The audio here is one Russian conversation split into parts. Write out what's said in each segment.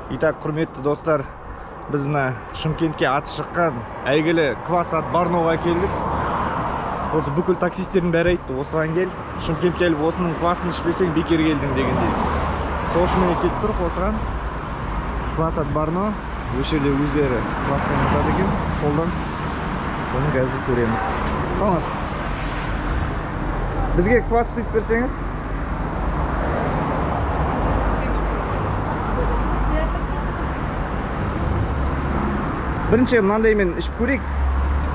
Итак, құрметті достар, біз мына Шымкентке аты шыққан әйгілі квас ат Барноға келдік. Осы бүкіл таксистердің бәрі айтты, осыған кел, Шымкентке келіп осының квасын ішпесең бекер келдің дегендей. Сол үшін мен келіп тұрық осыған. Квас ат Барно, осы жерде өздері квасқа жатады екен, қолдан. Соны қазір көреміз. Саламатсыз. Бізге квас құйып берсеңіз. Бірінші мынандай мен ішіп көрейік.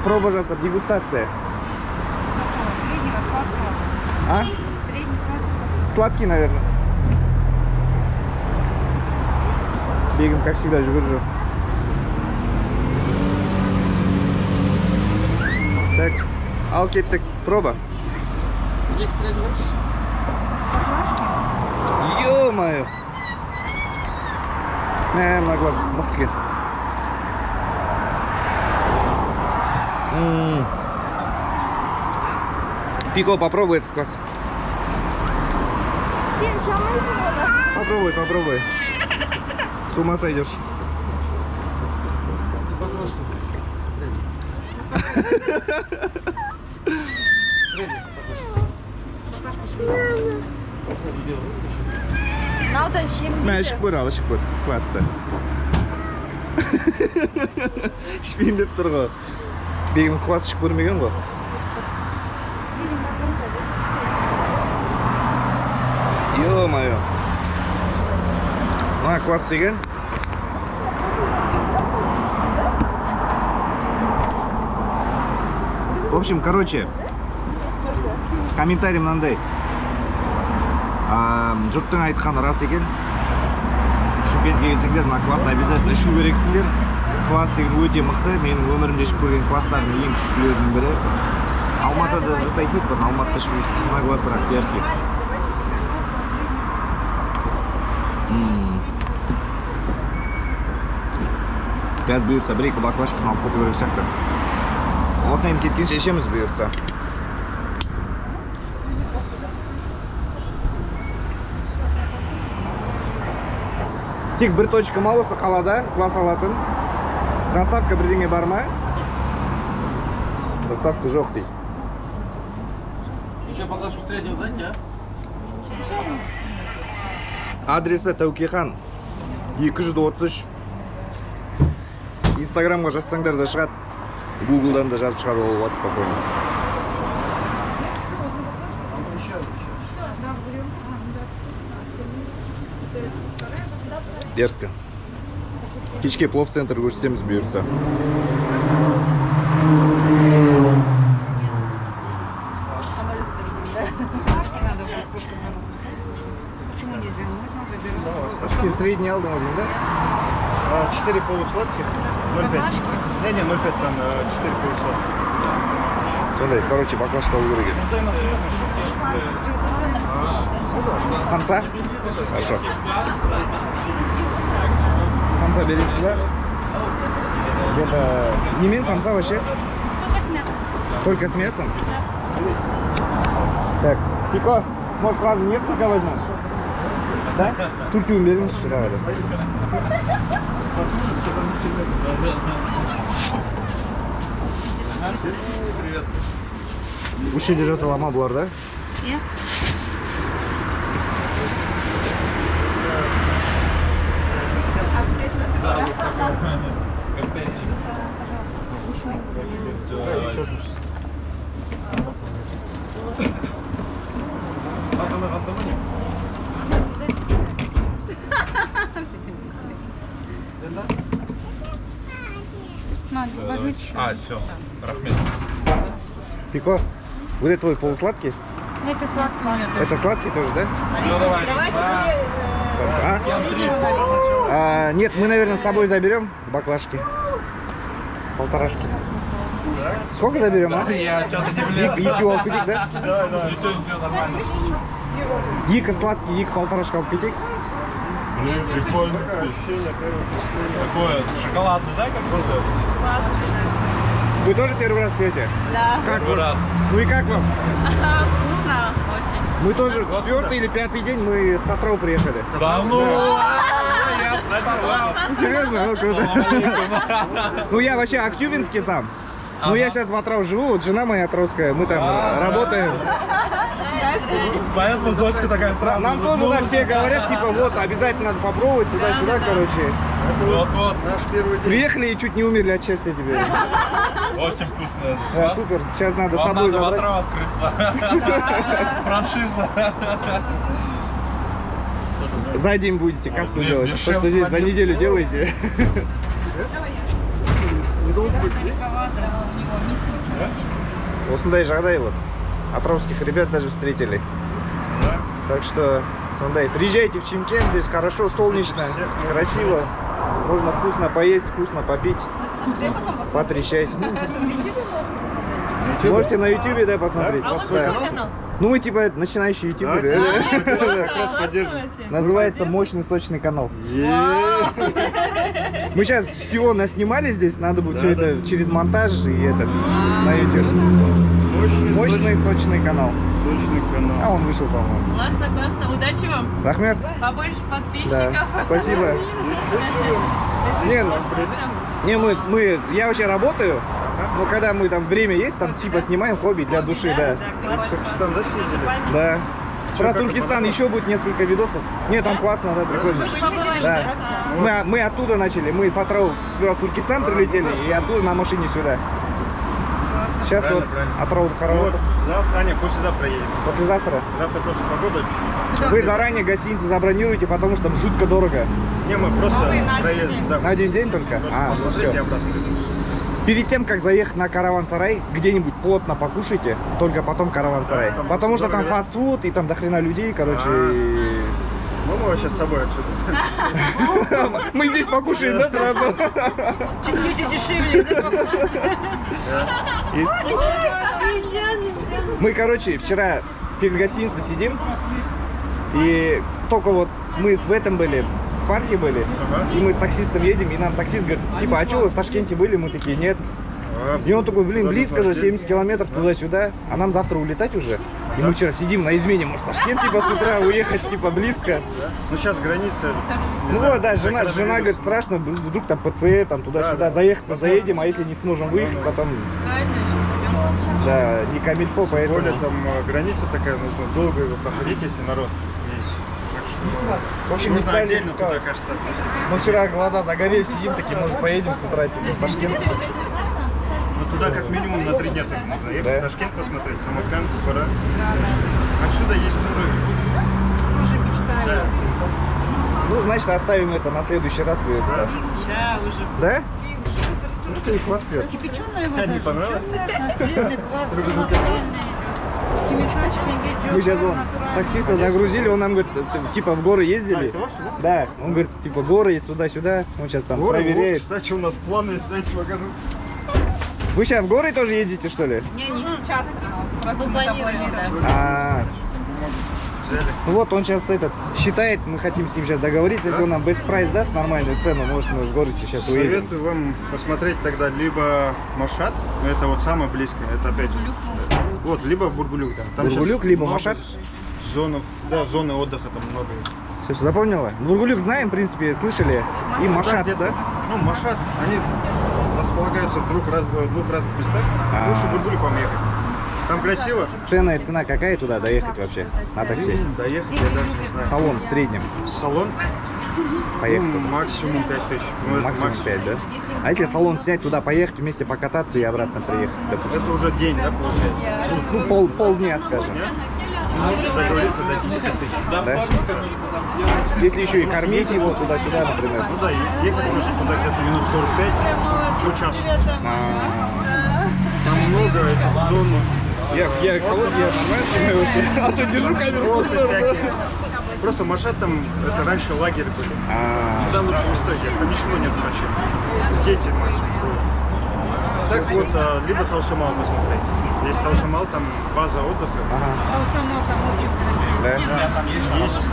Проба жасап, дегустация. Среднего, сладкого. А? Средний, сладкий. Сладкий, наверное. Бегим, как всегда, жүгір. Так, ал кеттік. Проба. Ё-моё. На глаз, мықты кен. Пико, попробуй этот квас. Сен шамайсың оны. Попробуй. С ума сойдешь. Nauda ішем дейді. Мә, ішіп көр, ал ішіп көр. Квасты. Ішпейін деп тұр ғой. Бегім квас ішіп көрмеген ғой. Ё-моё. Мына квас деген. В общем, короче, комментарий мынандай. Жұрттың айтқаны рас екен. Шымкентке келсеңдер, мына квасты обязательно ішу керексіңдер. Квас деген өте мықты. Менің өмірімде ішіп көрген квастардың ең күштілерінің бірі. Алматыда жасайтын еді, Алматыда ішіп мына квас бірақ дерзкий. Қазір бұйырса бір-екі баклажкасын алып қойып көріп сияқты. Осыны енді кеткенше ішеміз бұйырса. Тек бір точка ма осы қалада квас алатын? Доставка бірдеңе бар ма? Доставка жоқ дейді. Еще баклажку среднего дайте, а? Адресі Тәукехан 233. Инстаграмға жазсаңдар да шығады. Гуглдан да жазып шығарып алуға болады спокойно. Дерзко. Кешке плов центр көрсетеміз бұйырса. Почему нельзя? Можно забирать. Сен средний алдың ғой деймін, да? 4 полусладких, 0,5. Не, 0,5 там 4 полусладких. Сондай, короче, баклажка алу керек еді. Самса? Хорошо. Самса бересіз ба? Где-то... Немен самса вообще? Только с мясом. Так, Пико, может сразу несколько возьмем? Да? Туртюн беріңізші, давай. Привет. Осы жерде жасала ма бұлар, да? Иә. На, возьмите еще. Все, рахмет. Пико, вот это твой полусладкий? Это сладкий. Это сладкий тоже, да? Все, давай. Хорошо. Нет, мы, наверное, с собой заберем баклажки. Полторашки. Сколько заберем, а? Я что-то не влез. Екі алып кетейік, да? Да. Ничего, нормально. Екі сладкий, екі полторашка алып кетейік. Блин, прикольно. Такое шоколадный, да, как будто? Вы тоже первый раз пьете? Да. Как Первый вам? раз. Ну и как вам? Вкусно очень. Мы тоже 4-й или 5-й день, мы с Отрова приехали. Да ну! Я Серьезно? Ну, круто. Ну, я вообще актюбинский сам. Ну, я сейчас в Отрау живу, вот жена моя отровская, мы там работаем. Поэтому дочка такая странная. Нам тоже так все говорят, типа, вот, обязательно надо попробовать туда-сюда, короче. Вот-вот. Наш первый день. Приехали и чуть не умерли от счастья тебе. Очень вкусно. Да, супер. Сейчас надо с Вам собой надо в забрать. Отрау открыться. Франшиза. За день будете кассу Блин, делать. мне То, что шеф здесь за звонил. неделю делаете. Осындай жағдай вот. Атырауских ребят даже встретили. Так что, сондай, приезжайте в Чимкент, здесь хорошо, солнечно, красиво. Можно вкусно поесть, вкусно попить, потрещать. Можете на ютубе, да, посмотреть. А у вас Да. какой канал? Ну, мы типа начинающие ютуберы. Называется «Мощный сочный канал». Мы сейчас всего наснимали здесь, надо будет все это через монтаж и это на YouTube. Мощный сочный канал. А он вышел, по-моему. Классно, классно. Удачи вам. Рахмет. Побольше Да, подписчиков. спасибо. Я вообще работаю, но когда мы там время есть, там типа снимаем хобби для души, да. Туркестан, да, съездили? Да. Про как Туркестан понравилось? еще будет несколько видосов. Нет, там классно, да, прикольно. Да. Мы оттуда начали, мы с Отрау сперва в Туркестан прилетели и оттуда на машине сюда. Сейчас Правильно, вот правильно. Отрау Вот, Харават. послезавтра едем. Послезавтра. Завтра просто погода чуть-чуть. Вы заранее гостиницу забронируете, потому что там жутко дорого. Не, мы просто проедем. Да, На один день только? просто А, ну посмотреть и все. обратно вернуться. Перед тем, как заехать на караван-сарай, где-нибудь плотно покушайте, только потом караван-сарай. Да, там Потому что там здорово, да? фастфуд, и там дохрена людей, короче. Ну, мы сейчас с собой отсюда. Мы здесь покушаем, да, сразу? Чем люди дешевле, да, покушать. Мы, короче, вчера перед гостиницей сидим, и только вот мы в этом были, в парке были, и мы с таксистом едем, и нам таксист говорит, типа, а что вы в Ташкенте были? Мы такие, нет. И он такой, блин, близко же, 70 километров туда-сюда, а нам завтра улетать уже. И мы вчера сидим на измене, может, в Ташкент, типа, с утра уехать, типа, близко. Ну, сейчас граница. Ну вот, да, жена говорит, страшно, вдруг там ПЦР, там туда-сюда, заехать-то заедем, а если не сможем выехать, потом, да, не камильфо, поэтому... Более там граница такая, нужно долго его проходить, если народ есть. Так что В общем, не нужно стали отдельно искать. туда, кажется, относиться. Мы вчера глаза загорели, сидим такие, может, поедем с утра, типа, в Ташкент. Ну, туда как минимум на 3 дня тоже нужно ехать. Да. Ташкент посмотреть, Самарканд, Бухара. Отсюда есть туры. Уже мечтаю. Ну, значит, оставим это на следующий раз будет. Да? Да, уже. Да? Ну, ты квас пьёшь. Кипяченая вода. Не понравилось? Длинный квас, натуральный. Химикачный идет. Мы сейчас вон натуральный. таксиста загрузили, он нам говорит, типа, в горы ездили. Да, он говорит, типа, горы есть туда-сюда. Он сейчас там Горы, проверяет. вот, кстати, у нас планы есть, дайте покажу. Вы сейчас в горы тоже едете, что ли? Не сейчас, просто мы запланировали. А, Взяли. ну вот он сейчас этот считает, мы хотим с ним сейчас договориться, если он нам best price даст нормальную цену, может мы в горы сейчас уедем. Советую вам посмотреть тогда либо Машат, это вот самое близкое, это опять вот, либо Бургулюк. Там Бургулюк, щас либо много Машат? Зонов, да, зоны отдыха там много. Все, запомнила? Бургулюк знаем, в принципе, слышали. И Машат, где-то, да? Ну, Машат, они располагаются в двух разных местах. А. Лучше Бургулюк вам ехать. Там красиво. Ценная цена какая туда доехать вообще на такси? Доехать, я даже не знаю. Салон в среднем. Салон? Поехать. Ну, максимум 5000. Ну, это Максимум 5, да? А если салон снять, туда поехать, вместе покататься и обратно приехать, допустим? Это уже день, да, получается? Ну, полдня, скажем. Можно договориться до 10 тысяч. Да? Если еще и кормить его туда-сюда, например. Ну да, ехать просто туда где-то минут 45, до часа. Там много этих зон. Я кого-то нормально снимаю вообще? А то держу камеру. Просто всякие. Просто Машат там, это раньше лагерь были. Туда лучше не стоит, там ничего нет вообще. Дети максимум. Так вот, либо Таусамал посмотреть. Есть Таусамал, там база отдыха. Сама там очень красиво. Да? Есть.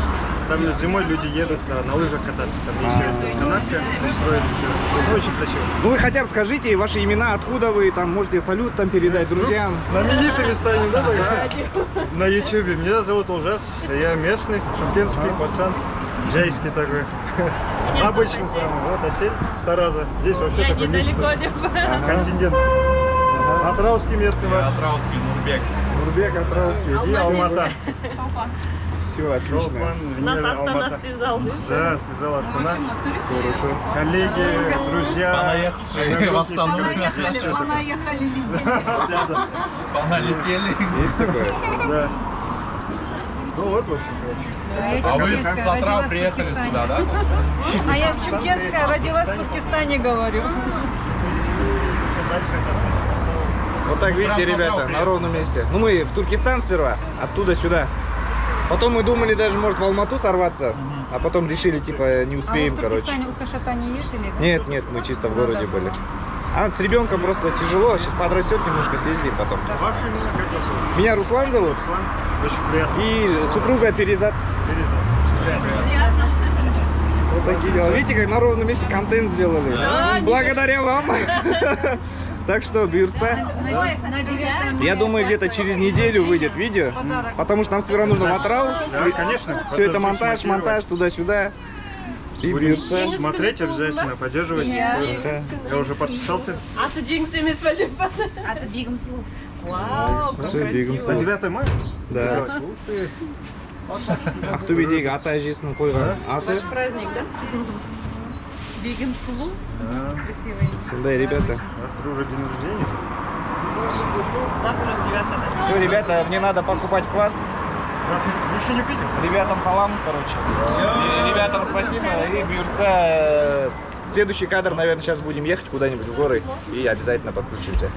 Там зимой люди едут на лыжах кататься. Там есть канатка, устроили все. Ну, очень красиво. Ну вы хотя бы скажите ваши имена, откуда вы, там можете салют там передать друзьям. Знаменитыми станем, да, тогда? На ютубе. Меня зовут Ужас, я местный, шымкентский пацан. Джейский такой. Обычный самый. Вот Осель, Стараза. Здесь вообще такой миксный контингент. Атраусский местный ваш. Атраусский, Нурбек. Нурбек, Атраусский и Алмата. Все, отлично. Шолпан, Нас Венера, Астана Алмата. связал. Да, связала Астана. Хорошо. Коллеги, друзья. Понаехавшие в Астану. Понаехали, летели. Да, да. Поналетели. Есть такое? Да. Ну вот, в общем, короче. А вы с утра приехали сюда, да? А я в Чумкенская родилась в Туркестане, говорю. Вот так, видите, Прям ребята, собрал на ровном месте. Ну, мы в Туркестан сперва, оттуда сюда. Потом мы думали даже, может, в Алмату сорваться, а потом решили, типа, не успеем, А в короче. Туркестане у Кашатани есть или? Нет, нет, мы чисто в городе были. А с ребенком просто тяжело, сейчас подрастет, немножко съездим потом. Ваши имена как вас зовут? Меня Руслан зовут, Руслан. Очень приятно. и супруга Перизат. Вот такие дела. Видите, как на ровном месте контент сделали? Благодаря вам. Так что, Бюрца, На 9 я думаю, где-то через неделю выйдет видео, потому что нам сперва нужно в Атрау, Да, конечно. все это Потом монтаж, смонтировать. монтаж, туда-сюда. И Будем Бюрца. смотреть обязательно, поддерживать. Да. Я уже подписался. А ты джинсами свадьба. Это бигом слух. Вау, как Всё, бегом красиво. За 9 мая? Да. Ух ты. Ақтөбедегі ата әжесінің қойған аты. Ваш праздник, да? Бегем слух. Да. Красивый. Сондай, ребята. Завтра уже день рождения. Завтра 9, да? Все, ребята, мне надо покупать квас. А ты еще не пили? Ребятам салам, короче. И ребятам спасибо. И Бюрца. Следующий кадр, наверное, сейчас будем ехать куда-нибудь в горы. И обязательно подключимся.